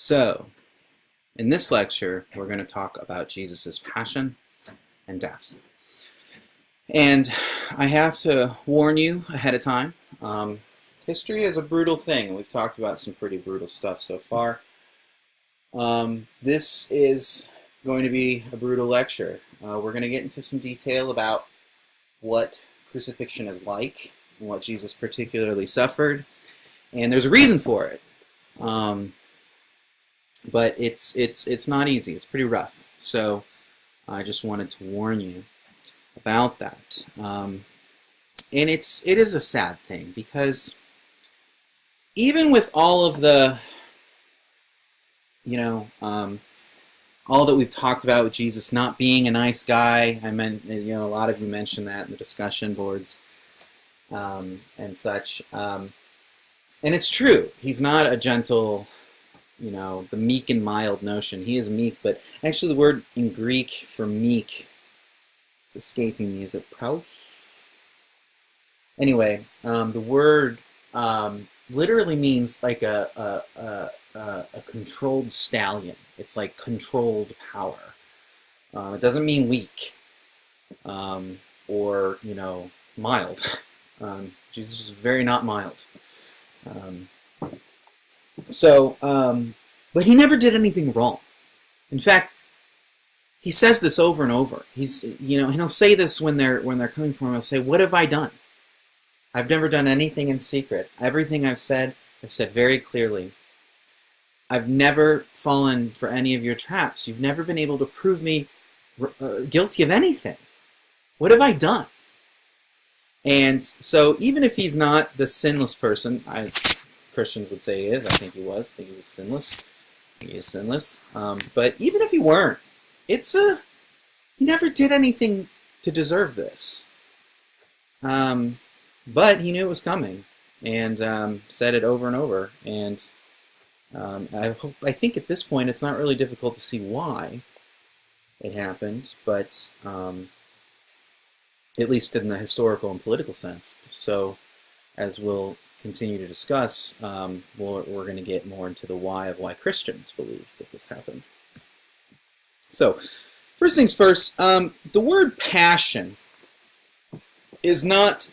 So, in this lecture, we're going to talk about Jesus' passion and death. And I have to warn you ahead of time, history is a brutal thing, and we've talked about some pretty brutal stuff so far. This is going to be a brutal lecture. We're going to get into some detail about what crucifixion is like and what Jesus particularly suffered, and there's a reason for it. But it's not easy. It's pretty rough. So I just wanted to warn you about that. And it is a sad thing, because even with all of the, all that we've talked about with Jesus not being a nice guy, a lot of you mentioned that in the discussion boards and such. And it's true. He's not a gentle, the meek and mild notion. He is meek, but actually the word in Greek for meek, it's escaping me. Is it praus? Anyway, the word literally means like a controlled stallion. It's like controlled power. It doesn't mean weak or, mild. Jesus was very not mild. But he never did anything wrong. In fact, he says this over and over. And he'll say this when they're coming for him. He'll say, "What have I done? I've never done anything in secret. Everything I've said very clearly. I've never fallen for any of your traps. You've never been able to prove me guilty of anything. What have I done?" And so even if he's not the sinless person, Christians would say he is. I think he was. I think he was sinless. He is sinless. But even if he weren't, he never did anything to deserve this. But he knew it was coming, and said it over and over. And I think at this point it's not really difficult to see why it happened, but at least in the historical and political sense. So, as we'll continue to discuss, we're going to get more into the why of why Christians believe that this happened. So, first things first, the word passion is not,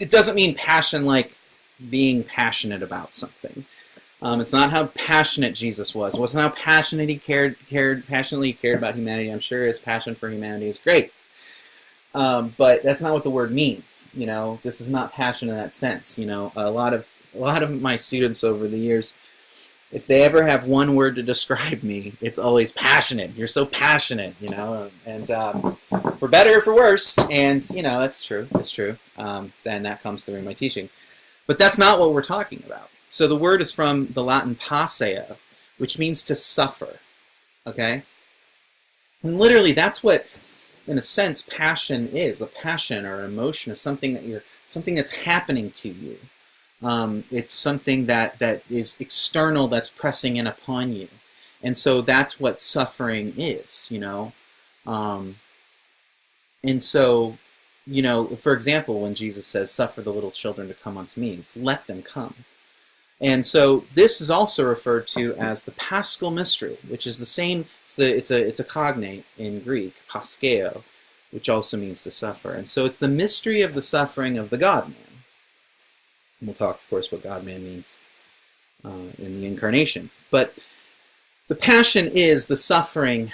it doesn't mean passion like being passionate about something. It's not how passionate Jesus was. It wasn't how passionate he passionately cared about humanity. I'm sure his passion for humanity is great. But that's not what the word means. This is not passion in that sense. A lot of my students over the years, if they ever have one word to describe me, it's always passionate. You're so passionate, and for better or for worse. And that's true. It's true. Then that comes through in my teaching. But that's not what we're talking about. So the word is from the Latin passeo, which means to suffer. Okay, and literally that's what, in a sense, passion is. A passion or an emotion is something that's happening to you. It's something that is external, that's pressing in upon you. And so that's what suffering is, And so, for example, when Jesus says, "Suffer the little children to come unto me," it's let them come. And so this is also referred to as the Paschal mystery, which is the same. It's a cognate in Greek, paskeo, which also means to suffer. And so it's the mystery of the suffering of the God-man. And we'll talk, of course, what God-man means in the Incarnation. But the Passion is the suffering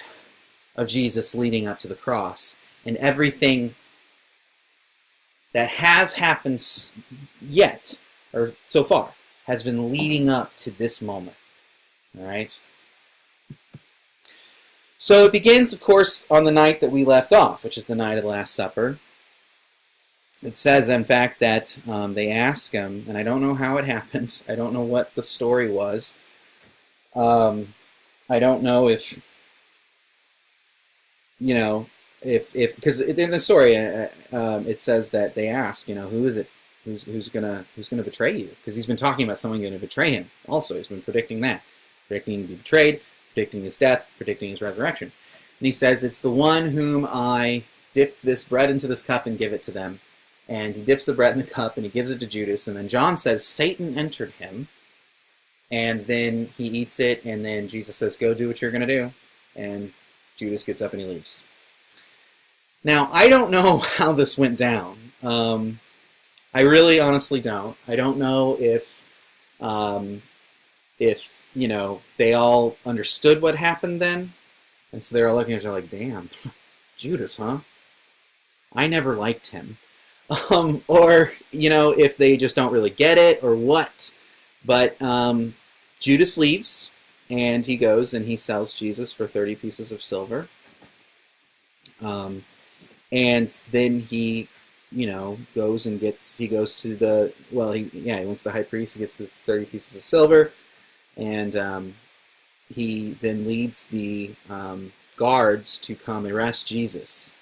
of Jesus leading up to the cross, and everything that has happened yet, or so far, has been leading up to this moment. All right? So it begins, of course, on the night that we left off, which is the night of the Last Supper. It says, in fact, that they ask him, and I don't know how it happened. I don't know what the story was. I don't know if because in the story it says that they ask, who is it? Who's gonna betray you? Because he's been talking about someone going to betray him. Also, he's been predicting that, predicting him to be betrayed, predicting his death, predicting his resurrection. And he says, "It's the one whom I dip this bread into this cup and give it to them." And he dips the bread in the cup and he gives it to Judas. And then John says, "Satan entered him." And then he eats it, and then Jesus says, go do what you're going to do. And Judas gets up and he leaves. Now, I don't know how this went down. I really honestly don't. I don't know if they all understood what happened then. And so they're all looking at each other like, damn, Judas, huh? I never liked him. Or, if they just don't really get it or what. But Judas leaves, and he goes and he sells Jesus for 30 pieces of silver. And then he, goes and he went to the high priest, he gets the 30 pieces of silver, and he then leads the guards to come arrest Jesus.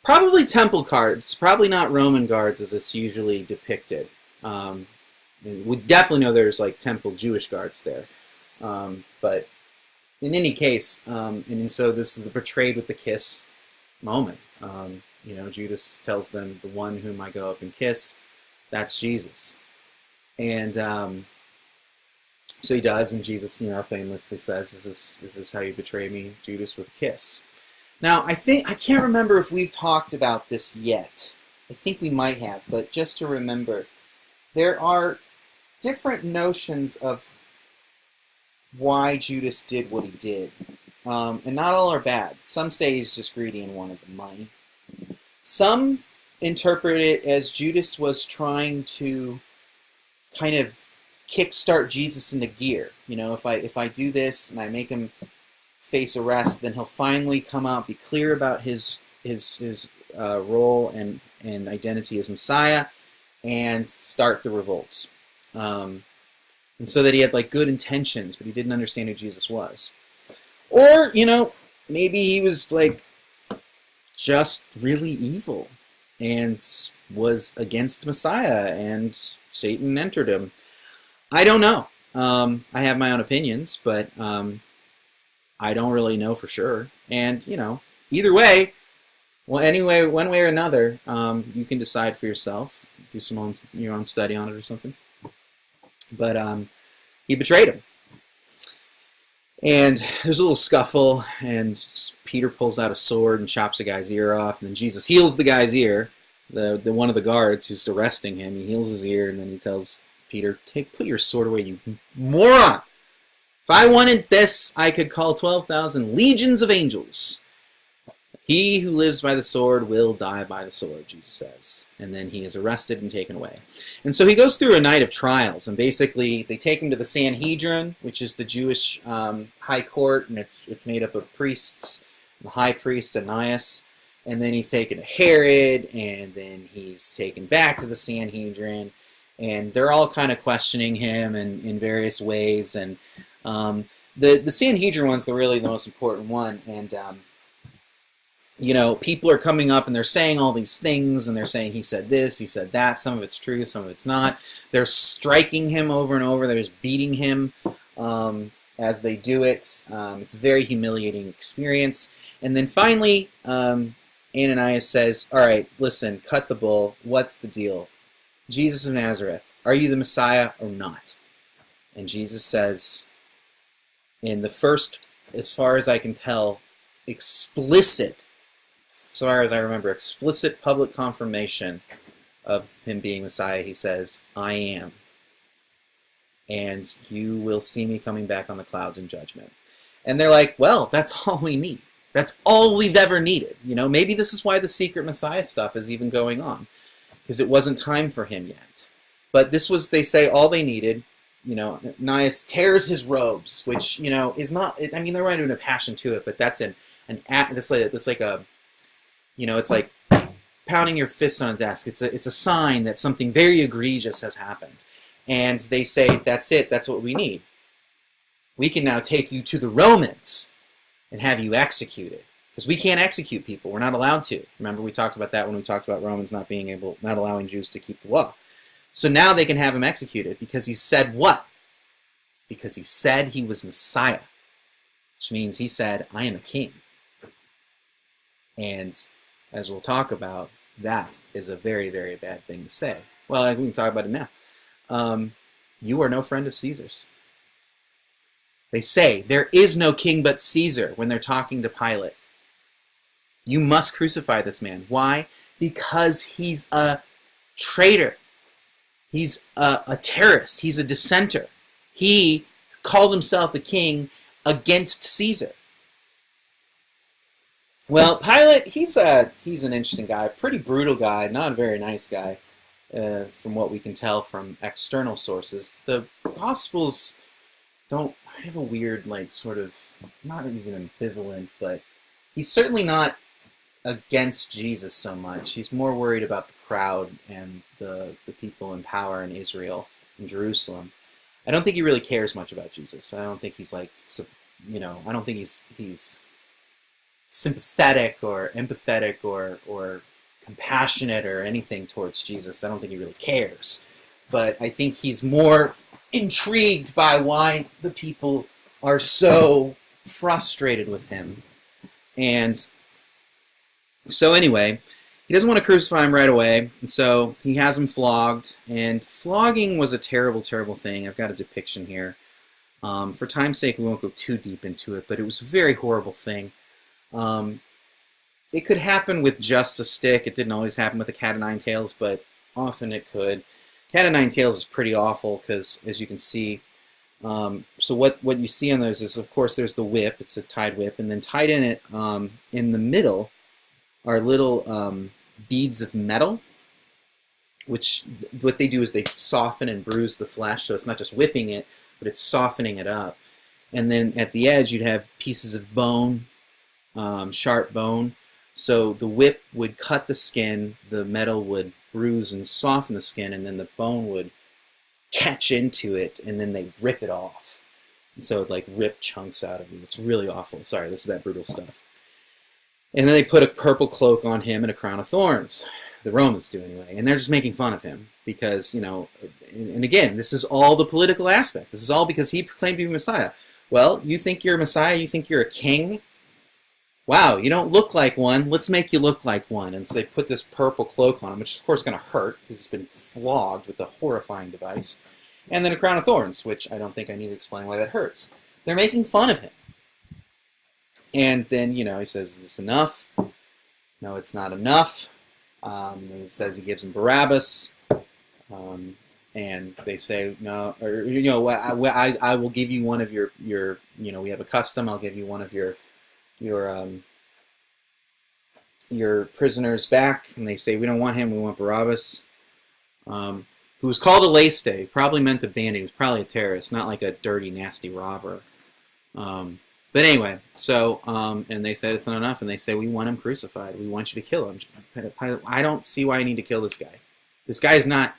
Probably temple guards, probably not Roman guards as it's usually depicted. We definitely know there's like temple Jewish guards there. But in any case, and so this is the betrayed with the kiss moment. Judas tells them, the one whom I go up and kiss, that's Jesus. And so he does, and Jesus, famously says, is this how you betray me, Judas, with a kiss? Now, I can't remember if we've talked about this yet. I think we might have, but just to remember, there are different notions of why Judas did what he did. And not all are bad. Some say he's just greedy and wanted the money. Some interpret it as Judas was trying to kind of kickstart Jesus into gear. If I do this and I make him face arrest, then he'll finally come out, be clear about his role and identity as Messiah, and start the revolts. And so that he had good intentions, but he didn't understand who Jesus was. Or, maybe he was just really evil and was against Messiah and Satan entered him. I don't know. I have my own opinions, but I don't really know for sure. And, either way, anyway, one way or another, you can decide for yourself. Do your own study on it or something. But he betrayed him. And there's a little scuffle, and Peter pulls out a sword and chops a guy's ear off, and then Jesus heals the guy's ear. The one of the guards who's arresting him, he heals his ear, and then he tells Peter, put your sword away, you moron! If I wanted this, I could call 12,000 legions of angels. He who lives by the sword will die by the sword, Jesus says. And then he is arrested and taken away. And so he goes through a night of trials, and basically they take him to the Sanhedrin, which is the Jewish high court, and it's made up of priests, the high priest Ananias, and then he's taken to Herod, and then he's taken back to the Sanhedrin, and they're all kind of questioning him in various ways, and the Sanhedrin one's really the most important one, and people are coming up and they're saying all these things, and they're saying he said this, he said that, some of it's true, some of it's not. They're striking him over and over, they're just beating him as they do it. It's a very humiliating experience. And then finally, Ananias says, all right, listen, cut the bull, what's the deal? Jesus of Nazareth, are you the Messiah or not? And Jesus says, in the first, as far as I can tell, explicit public confirmation of him being Messiah, he says, I am. And you will see me coming back on the clouds in judgment. And they're like, well, that's all we need. That's all we've ever needed. Maybe this is why the secret Messiah stuff is even going on, because it wasn't time for him yet. But this was, they say, all they needed. Ananias tears his robes, which, is not, they're not doing a passion to it, but that's it's like pounding your fist on a desk. It's a sign that something very egregious has happened. And they say, that's it, that's what we need. We can now take you to the Romans and have you executed. Because we can't execute people. We're not allowed to. Remember, we talked about that when we talked about Romans not allowing Jews to keep the law. So now they can have him executed because he said what? Because he said he was Messiah. Which means he said, I am a king. And as we'll talk about, that is a very, very bad thing to say. Well, we can talk about it now. You are no friend of Caesar's. They say, there is no king but Caesar when they're talking to Pilate. You must crucify this man. Why? Because he's a traitor. He's a terrorist. He's a dissenter. He called himself a king against Caesar. Well, Pilate, he's an interesting guy, pretty brutal guy, not a very nice guy, from what we can tell from external sources. The Gospels don't have a weird, like, sort of, not even ambivalent, but he's certainly not against Jesus so much. He's more worried about the crowd and the people in power in Israel and Jerusalem. I don't think he really cares much about Jesus. I don't think he's like, I don't think he's sympathetic or empathetic or compassionate or anything towards Jesus. I don't think he really cares. But I think he's more intrigued by why the people are so frustrated with him. And so anyway, he doesn't want to crucify him right away, and so he has him flogged. And flogging was a terrible, terrible thing. I've got a depiction here. For time's sake, we won't go too deep into it, but it was a very horrible thing. It could happen with just a stick. It didn't always happen with a cat of nine tails, but often it could. Cat of nine tails is pretty awful because, as you can see, so what you see on those is, of course, there's the whip. It's a tied whip, and then tied in it in the middle are little beads of metal, which what they do is they soften and bruise the flesh, so it's not just whipping it, but it's softening it up. And then at the edge, you'd have pieces of bone, sharp bone. So the whip would cut the skin, the metal would bruise and soften the skin, and then the bone would catch into it, and then they rip it off. And so it like rip chunks out of you. It's really awful. Sorry, this is that brutal stuff. And then they put a purple cloak on him and a crown of thorns. The Romans do anyway. And they're just making fun of him because, and again, this is all the political aspect. This is all because he proclaimed to be Messiah. Well, you think you're a Messiah? You think you're a king? Wow, you don't look like one. Let's make you look like one. And so they put this purple cloak on him, which is, of course, going to hurt because he's been flogged with a horrifying device. And then a crown of thorns, which I don't think I need to explain why that hurts. They're making fun of him. And then, he says, is this enough? No, it's not enough. He says he gives him Barabbas. And they say, no, or, I will give you one of your, we have a custom. I'll give you one of your prisoners back. And they say, we don't want him. We want Barabbas. Who was called a leste, probably meant a bandit. He was probably a terrorist, not like a dirty, nasty robber. But anyway, so, and they said it's not enough, and they say, we want him crucified. We want you to kill him. I don't see why I need to kill this guy. This guy is not,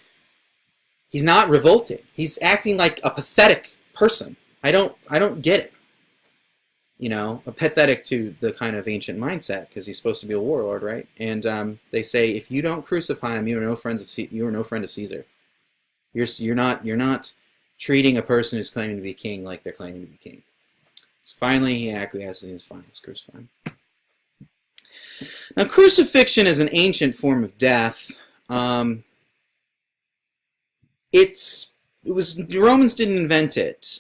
he's not revolting. He's acting like a pathetic person. I don't get it. A pathetic to the kind of ancient mindset, because he's supposed to be a warlord, right? And they say, if you don't crucify him, you are no friend of Caesar. You're not treating a person who's claiming to be king like they're claiming to be king. So finally, he acquiesces and he's fine. Let's crucify him. Now, crucifixion is an ancient form of death. The Romans didn't invent it.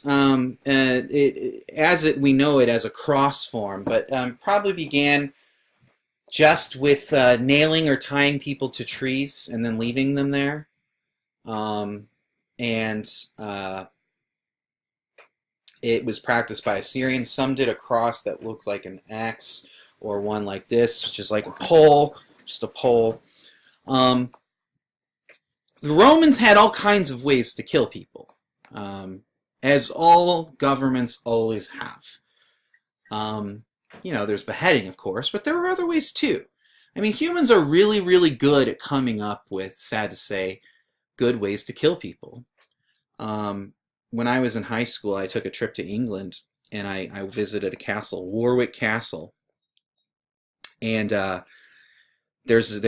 We know it as a cross form, but probably began just with nailing or tying people to trees and then leaving them there. It was practiced by Assyrians. Some did a cross that looked like an axe, or one like this, which is like a pole, just a pole. The Romans had all kinds of ways to kill people, as all governments always have. There's beheading, of course, but there are other ways too. I mean, humans are really, really good at coming up with, sad to say, good ways to kill people. When I was in high school, I took a trip to England, and I visited a castle, Warwick Castle. And there was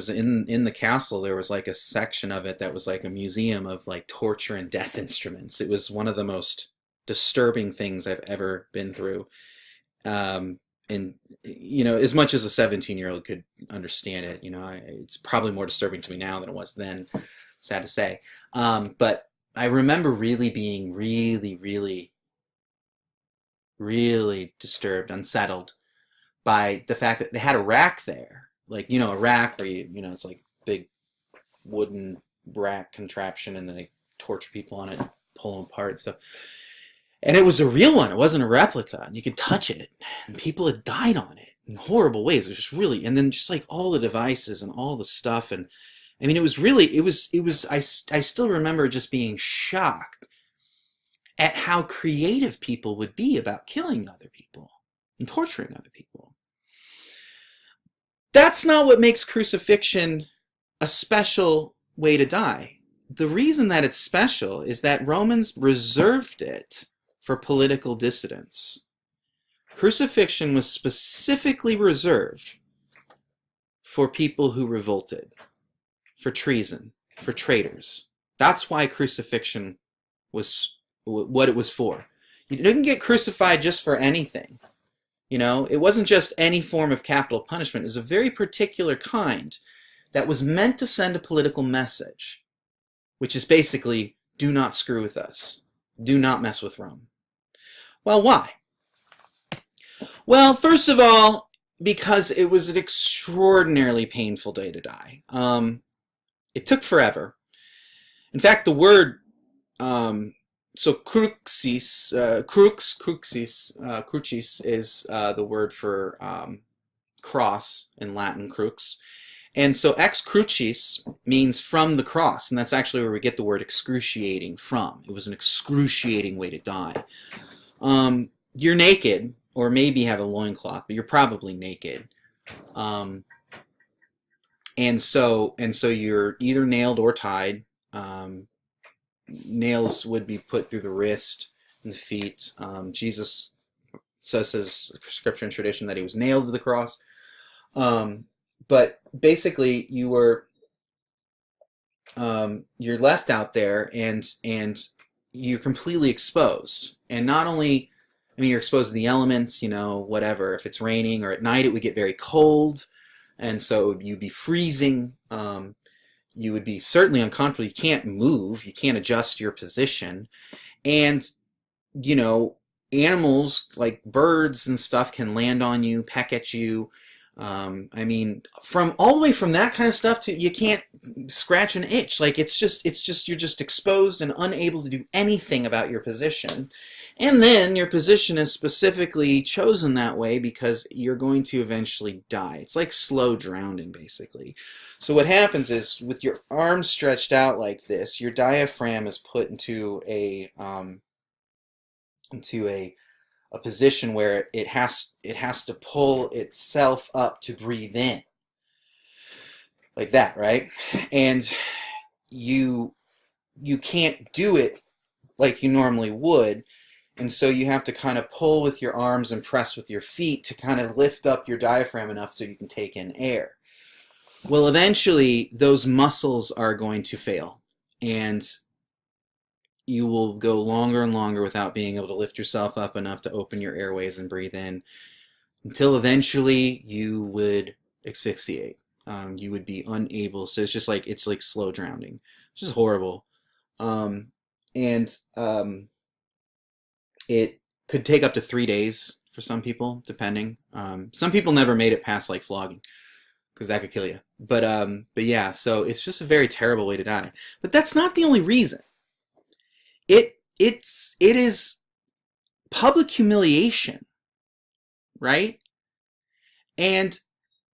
in the castle, there was like a section of it that was like a museum of like torture and death instruments. It was one of the most disturbing things I've ever been through. And as much as a 17-year-old could understand it, it's probably more disturbing to me now than it was then. Sad to say. But I remember really being really, really really disturbed, unsettled by the fact that they had a rack there. Like, a rack where it's like big wooden rack contraption, and then they torture people on it, pull them apart and stuff. And it was a real one. It wasn't a replica. And you could touch it. And people had died on it in horrible ways. It was just really, and then just like all the devices and all the stuff. And I mean, it was, I still remember just being shocked at how creative people would be about killing other people and torturing other people. That's not what makes crucifixion a special way to die. The reason that it's special is that Romans reserved it for political dissidents. Crucifixion was specifically reserved for people who revolted, for treason, for traitors. That's why crucifixion was what it was for. You didn't get crucified just for anything. It wasn't just any form of capital punishment. It was a very particular kind that was meant to send a political message, which is basically, do not screw with us. Do not mess with Rome. Well, why? Well, first of all, because it was an extraordinarily painful day to die. It took forever. In fact, the word, so cruxis, crucis is the word for cross in Latin, crux. And so ex crucis means from the cross, and that's actually where we get the word excruciating from. It was an excruciating way to die. You're naked, or maybe have a loincloth, but you're probably naked. And so you're either nailed or tied. Nails would be put through the wrist and the feet. Jesus says as scripture and tradition that he was nailed to the cross. But basically, you're left out there, and you're completely exposed. And not only, you're exposed to the elements, whatever. If it's raining or at night, it would get very cold, and so you'd be freezing. You would be certainly uncomfortable. You can't move. You can't adjust your position. And, animals like birds and stuff can land on you, peck at you. From all the way from that kind of stuff to you can't scratch an itch. Like you're just exposed and unable to do anything about your position. And then your position is specifically chosen that way because you're going to eventually die. It's like slow drowning, basically. So what happens is, with your arms stretched out like this, your diaphragm is put into a position where it has to pull itself up to breathe in, like that, right? And you can't do it like you normally would, and so you have to kind of pull with your arms and press with your feet to kind of lift up your diaphragm enough so you can take in air. Well, eventually those muscles are going to fail, and you will go longer and longer without being able to lift yourself up enough to open your airways and breathe in, until eventually you would asphyxiate. You would be unable. So it's like slow drowning, which is horrible. It could take up to 3 days for some people, depending. Some people never made it past like flogging, because that could kill you. But yeah, so it's just a very terrible way to die. But that's not the only reason. It is public humiliation, right? And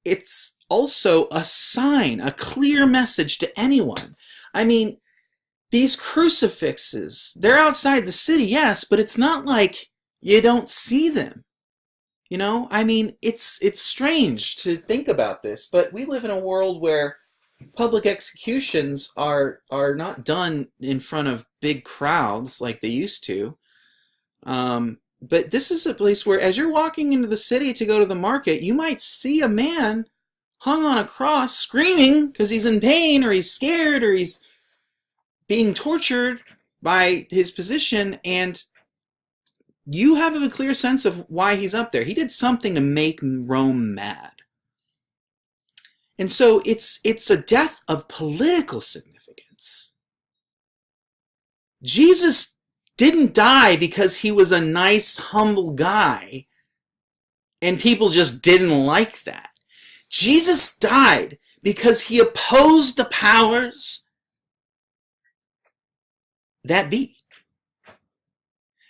it's also a sign, a clear message to anyone. These crucifixes, they're outside the city, yes, but it's not like you don't see them. It's strange to think about this, but we live in a world where public executions are not done in front of big crowds like they used to. But this is a place where, as you're walking into the city to go to the market, you might see a man hung on a cross screaming because he's in pain, or he's scared, or he's being tortured by his position, and you have a clear sense of why he's up there. He did something to make Rome mad. And so it's a death of political significance. Jesus didn't die because he was a nice, humble guy and people just didn't like that. Jesus died because he opposed the powers that be.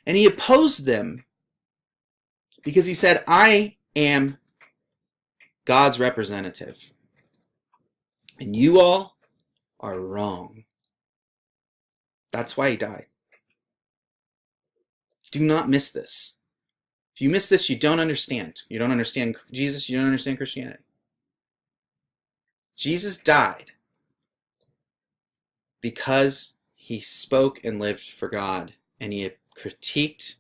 And he opposed them because he said, I am God's representative. And you all are wrong. That's why he died. Do not miss this. If you miss this, you don't understand. You don't understand Jesus, you don't understand Christianity. Jesus died because he spoke and lived for God, and he critiqued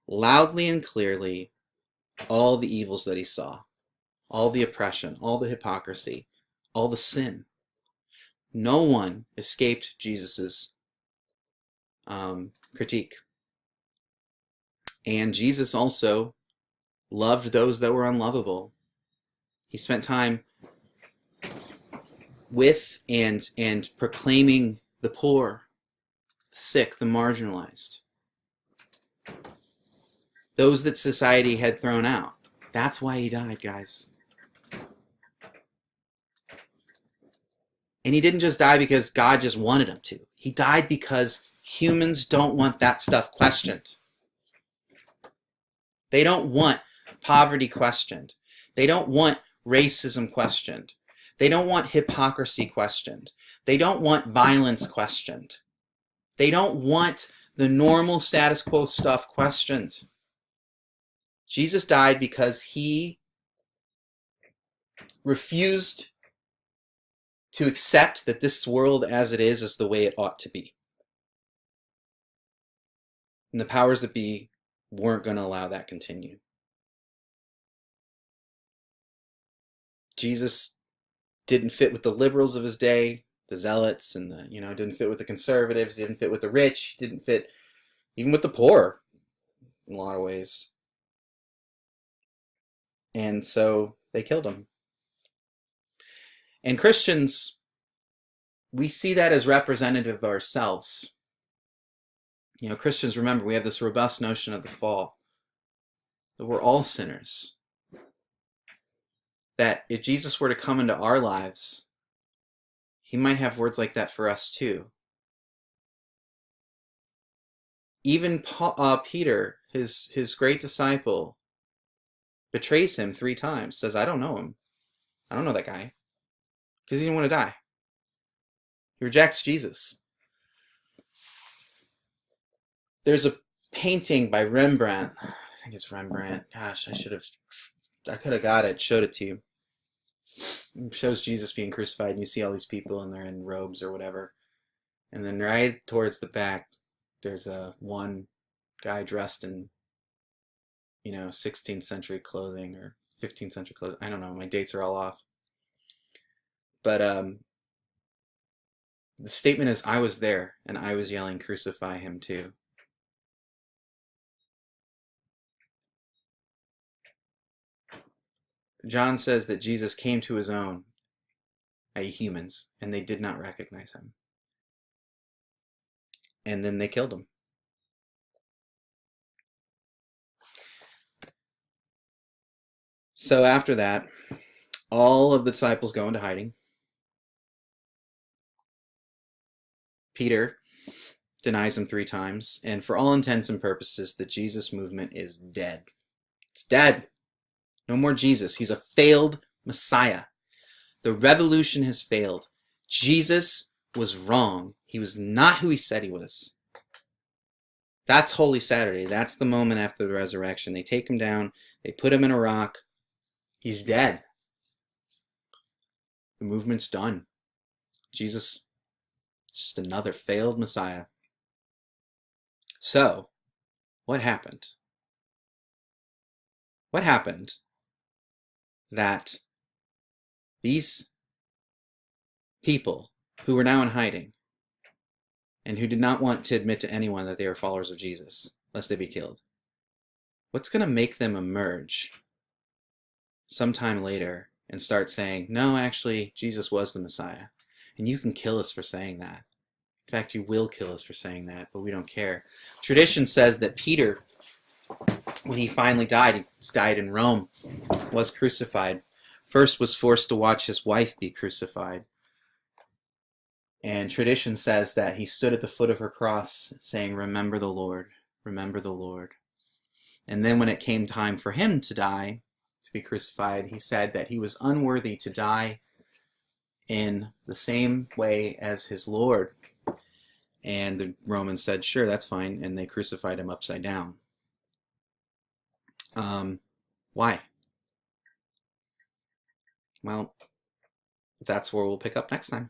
loudly and clearly all the evils that he saw, all the oppression, all the hypocrisy, all the sin. No one escaped Jesus's critique. And Jesus also loved those that were unlovable. He spent time with and proclaiming the poor, the sick, the marginalized, those that society had thrown out. That's why he died, guys. And he didn't just die because God just wanted him to. He died because humans don't want that stuff questioned. They don't want poverty questioned. They don't want racism questioned. They don't want hypocrisy questioned. They don't want violence questioned. They don't want the normal status quo stuff questioned. Jesus died because he refused to accept that this world as it is the way it ought to be. And the powers that be weren't going to allow that continue. Jesus didn't fit with the liberals of his day, the zealots, and didn't fit with the conservatives, didn't fit with the rich, didn't fit even with the poor in a lot of ways. And so they killed him. And Christians, we see that as representative of ourselves. Christians, remember, we have this robust notion of the fall, that we're all sinners. That if Jesus were to come into our lives, he might have words like that for us too. Even Peter, his great disciple, betrays him 3 times, says, I don't know him. I don't know that guy. Because he didn't want to die. He rejects Jesus. There's a painting by Rembrandt. I think it's Rembrandt. Gosh, I could have got it, showed it to you. It shows Jesus being crucified, and you see all these people, and they're in robes or whatever. And then right towards the back, there's one guy dressed in, 16th century clothing or 15th century clothing. I don't know. My dates are all off. But the statement is, I was there, and I was yelling, crucify him too. John says that Jesus came to his own, i.e. humans, and they did not recognize him. And then they killed him. So after that, all of the disciples go into hiding. Peter denies him 3 times, and for all intents and purposes, the Jesus movement is dead. It's dead. No more Jesus. He's a failed Messiah. The revolution has failed. Jesus was wrong. He was not who he said he was. That's Holy Saturday. That's the moment after the resurrection. They take him down. They put him in a rock. He's dead. The movement's done. Jesus is just another failed Messiah. So, what happened? What happened that these people who were now in hiding and who did not want to admit to anyone that they were followers of Jesus, lest they be killed, what's going to make them emerge sometime later and start saying, no, actually, Jesus was the Messiah, and you can kill us for saying that? In fact, you will kill us for saying that, but we don't care. Tradition says that Peter, when he finally died, he died in Rome, was crucified. First was forced to watch his wife be crucified. And tradition says that he stood at the foot of her cross saying, "Remember the Lord, remember the Lord." And then when it came time for him to die, to be crucified, he said that he was unworthy to die in the same way as his Lord. And the Romans said, "Sure, that's fine," and they crucified him upside down. Why? Well, that's where we'll pick up next time.